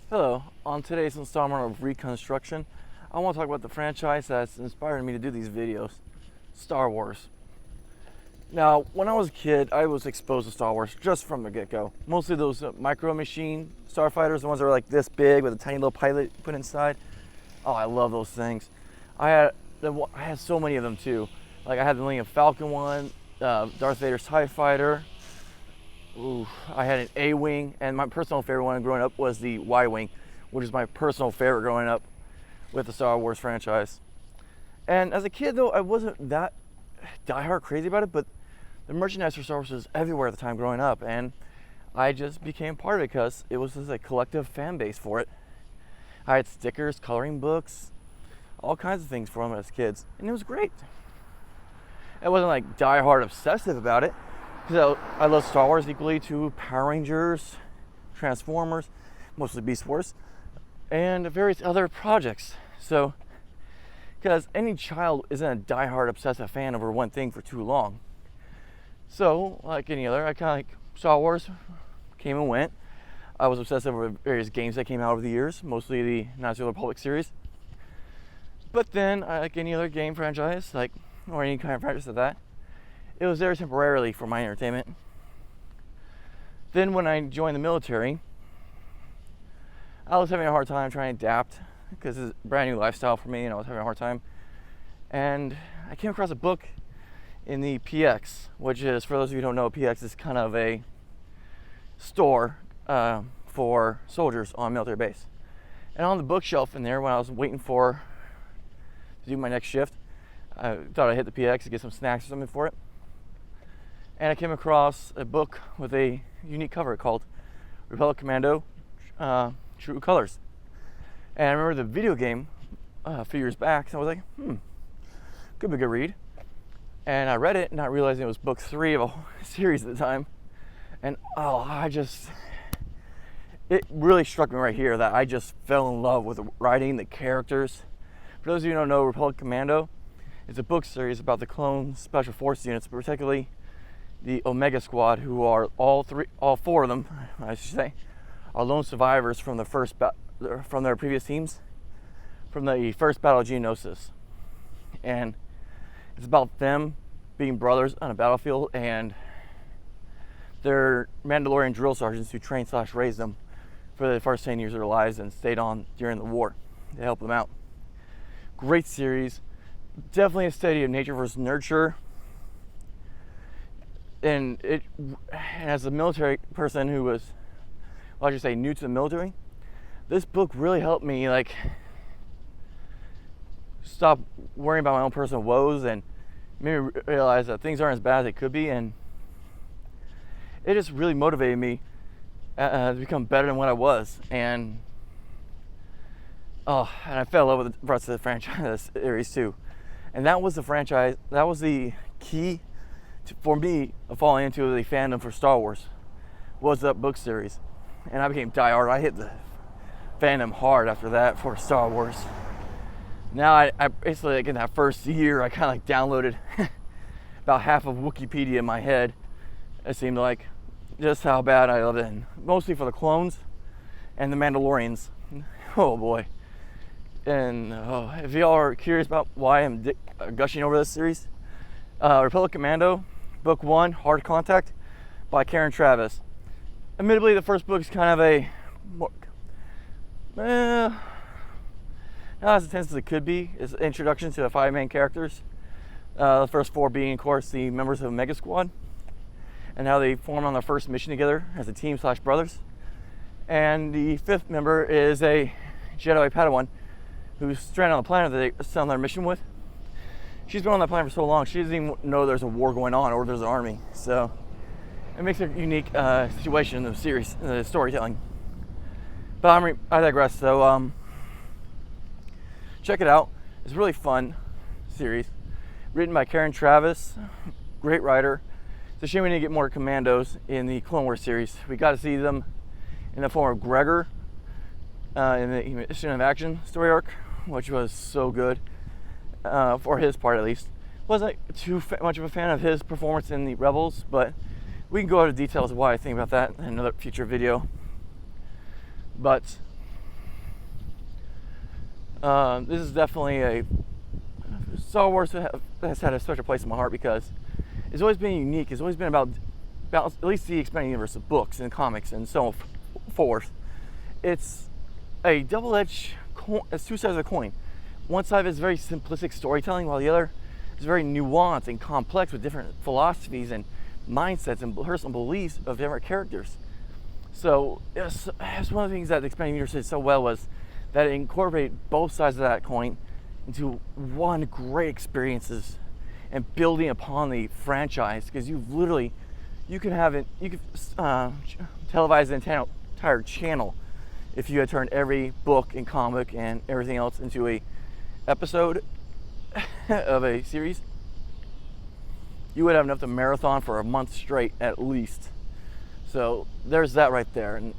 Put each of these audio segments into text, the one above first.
Hello, on today's installment of Reconstruction, I want to talk about the franchise that's inspired me to do these videos, Star Wars. Now, when I was a kid, I was exposed to Star Wars just from the get-go. Mostly those micro machine starfighters, the ones that are like this big with a tiny little pilot put inside. Oh, I love those things. I had so many of them too. Like I had the Millennium Falcon one, Darth Vader's TIE Fighter. Ooh, I had an A-Wing, and my personal favorite one growing up was the Y-Wing, which is my personal favorite growing up with the Star Wars franchise. And as a kid, though, I wasn't that diehard crazy about it, but the merchandise for Star Wars was everywhere at the time growing up, and I just became part of it because it was just a collective fan base for it. I had stickers, coloring books, all kinds of things for them as kids, and it was great. I wasn't like diehard obsessive about it, because I love Star Wars equally to Power Rangers, Transformers, mostly Beast Wars, and various other projects. So, because any child isn't a diehard obsessive fan over one thing for too long. So, like any other, I kind of like Star Wars came and went. I was obsessed over various games that came out over the years, mostly the Knights of the Republic series. But then, like any other game franchise, or any kind of franchise of that, it was there temporarily for my entertainment. Then when I joined the military, I was having a hard time trying to adapt because it's a brand new lifestyle for me, and I was having a hard time. And I came across a book in the PX, which is, for those of you who don't know, PX is kind of a store for soldiers on military base. And on the bookshelf in there, when I was waiting to do my next shift, I thought I'd hit the PX to get some snacks or something for it. And I came across a book with a unique cover called Republic Commando True Colors. And I remember the video game a few years back, so I was like, could be a good read. And I read it, not realizing it was book 3 of a series at the time. And it really struck me right here that I just fell in love with the writing, the characters. For those of you who don't know, Republic Commando is a book series about the clone special force units, but particularly the Omega Squad, who are all 4 of them, I should say, are lone survivors from from their previous teams, from the first Battle of Geonosis. And it's about them being brothers on a battlefield, and they're Mandalorian drill sergeants who train/raised them for the first 10 years of their lives and stayed on during the war to help them out. Great series, definitely a study of nature versus nurture. And as a military person who was, well, I should say, new to the military, this book really helped me stop worrying about my own personal woes and made me realize that things aren't as bad as they could be. And it just really motivated me to become better than what I was. And I fell in love with the rest of the franchise series too. And that was the key for me falling into the fandom for Star Wars, was that book series. And I became diehard. I hit the fandom hard after that for Star Wars. Now I basically, in that first year, I kind of downloaded about half of Wikipedia in my head. It seemed like just how bad I loved it, and mostly for the clones and the Mandalorians. Oh boy. And if y'all are curious about why I'm gushing over this series, Republic Commando, Book 1, Hard Contact, by Karen Traviss. Admittedly, the first book is kind of not as intense as it could be. It's an introduction to the 5 main characters. The first 4 being, of course, the members of Omega Squad, and how they form on their first mission together as a team/brothers. And the 5th member is a Jedi Padawan who's stranded on the planet that they sent on their mission with. She's been on that planet for so long, she doesn't even know there's a war going on or there's an army. So it makes it a unique situation in the series, the storytelling. But I digress. So check it out. It's a really fun series, written by Karen Traviss, great writer. It's a shame we didn't get more commandos in the Clone Wars series. We got to see them in the form of Gregor in the Mission of Action story arc, which was so good. For his part at least. Wasn't too much of a fan of his performance in the Rebels, but we can go into details of why I think about that in another future video. But This is definitely a Star Wars has had a special place in my heart because it's always been unique. It's always been about at least the expanded universe of books and comics and so forth. It's a double-edged coin. It's two sides of a coin. One side is very simplistic storytelling, while the other is very nuanced and complex with different philosophies and mindsets and personal beliefs of different characters. So it's one of the things that the expanded universe did so well was that it incorporated both sides of that coin into one great experiences and building upon the franchise, because you can televise an entire channel if you had turned every book and comic and everything else into a episode of a series. You would have enough to marathon for a month straight at least. So there's that right there, and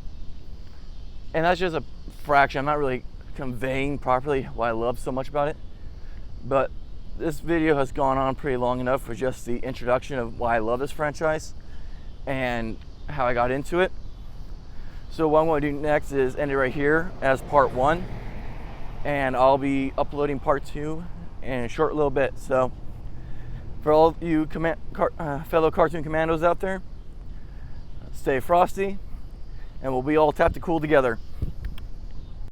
that's just a fraction. I'm not really conveying properly why I love so much about it, but this video has gone on pretty long enough for just the introduction of why I love this franchise and how I got into it. So what I'm going to do next is end it right here as part 1, and I'll be uploading part 2 in a short little bit. So for all of you fellow cartoon commandos out there, stay frosty, and we'll be all tactical together.